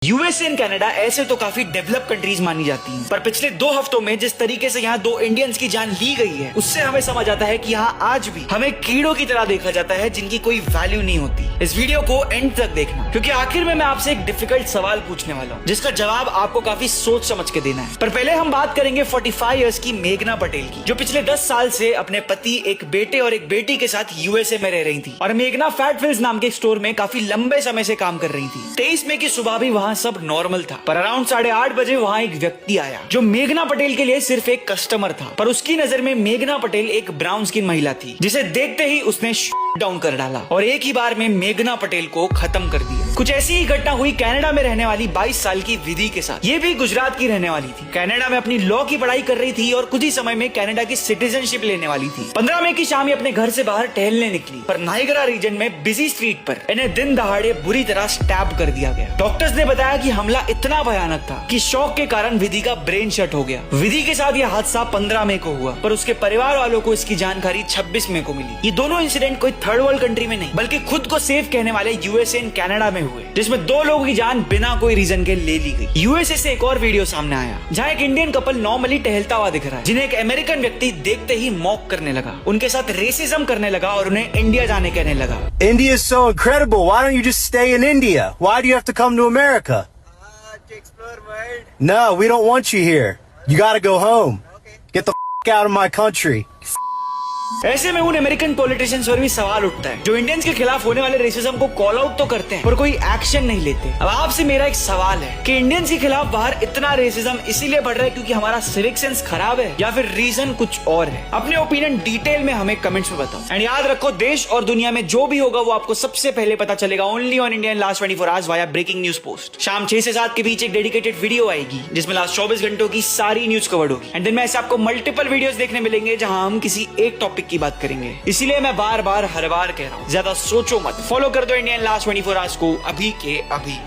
USA and Canada ऐसे तो काफी डेवलप कंट्रीज मानी जाती हैं, पर पिछले 2 हफ्तों में जिस तरीके से यहाँ 2 इंडियंस की जान ली गई है, उससे हमें समझ आता है कि यहाँ आज भी हमें कीड़ों की तरह देखा जाता है जिनकी कोई वैल्यू नहीं होती। इस वीडियो को एंड तक देखना, क्योंकि आखिर में मैं आपसे एक डिफिकल्ट सवाल पूछने वाला हूँ जिसका जवाब आपको काफी सोच समझ के देना है। पर पहले हम बात करेंगे 45 इयर्स की मेघना पटेल की, जो पिछले 10 साल से अपने पति, एक बेटे और एक बेटी के साथ यूएसए में रह रही थी। और मेघना फैटफिल्स नाम के स्टोर में काफी लंबे समय से काम कर रही थी। 23 मई की सुबह भी वहाँ सब नॉर्मल था, पर अराउंड 8:30 बजे वहाँ एक व्यक्ति आया जो मेघना पटेल के लिए सिर्फ एक कस्टमर था, पर उसकी नजर में मेघना पटेल एक ब्राउन स्किन महिला थी, जिसे देखते ही उसने डाउन कर डाला और एक ही बार में मेघना पटेल को खत्म कर दिया। कुछ ऐसी ही घटना हुई कनाडा में रहने वाली 22 साल की विधि के साथ। ये भी गुजरात की रहने वाली थी, कनाडा में अपनी लॉ की पढ़ाई कर रही थी और कुछ ही समय में कनाडा की सिटीजनशिप लेने वाली थी। 15 मई की शाम ये अपने घर से बाहर टहलने निकली, पर नाइगरा रीजन में बिजी स्ट्रीट पर इन्हें दिन दहाड़े बुरी तरह स्टैब कर दिया गया। डॉक्टर्स ने बताया कि हमला इतना भयानक था कि शॉक के कारण विधि का ब्रेन शट हो गया। विधि के साथ यह हादसा 15 मई को हुआ, पर उसके परिवार वालों को इसकी जानकारी 26 मई को मिली। ये दोनों इंसिडेंट कोई थर्ड वर्ल्ड कंट्री में नहीं, बल्कि खुद को सेफ कहने वाले यूएसए एंड कनाडा में हुए, जिसमें 2 लोगों की जान बिना कोई रीजन के ले ली गई। यूएसए से एक और वीडियो सामने आया जहां एक इंडियन कपल नॉर्मली टहलता हुआ दिख रहा है, जिन्हें एक अमेरिकन व्यक्ति देखते ही मॉक करने लगा, उनके साथ रेसिज्म करने लगा और उन्हें इंडिया जाने कहने लगा। India is so incredible. Why don't you just stay in India? Why do you have to come to America? To explore world. No, we don't want you here. You gotta go home. Okay. Get the out of my country. ऐसे में उन American politicians पर भी सवाल उठता है जो Indians के खिलाफ होने वाले रेसिज्म को कॉल आउट तो करते हैं पर कोई एक्शन नहीं लेते। अब आपसे मेरा एक सवाल है कि इंडियंस के खिलाफ बाहर इतना रेसिज्म इसीलिए बढ़ रहा है क्योंकि हमारा सिविक सेंस खराब है या फिर रीजन कुछ और है? अपने ओपिनियन डिटेल में हमें कमेंट्स में बताओ। एंड याद रखो, देश और दुनिया में जो भी होगा वो आपको सबसे पहले पता चलेगा only on India last 24 hours via breaking news post. शाम 6 से 7 के बीच एक डेडिकेटेड वीडियो आएगी जिसमें लास्ट 24 घंटों की सारी न्यूज कवर्ड होगी। एंड दिन में ऐसे आपको मल्टीपल वीडियोस देखने मिलेंगे जहां हम किसी एक टॉपिक की बात करेंगे। इसीलिए मैं बार बार हर बार कह रहा हूँ, ज्यादा सोचो मत, फॉलो कर दो इंडियन लास्ट 24 आवर्स को अभी के अभी।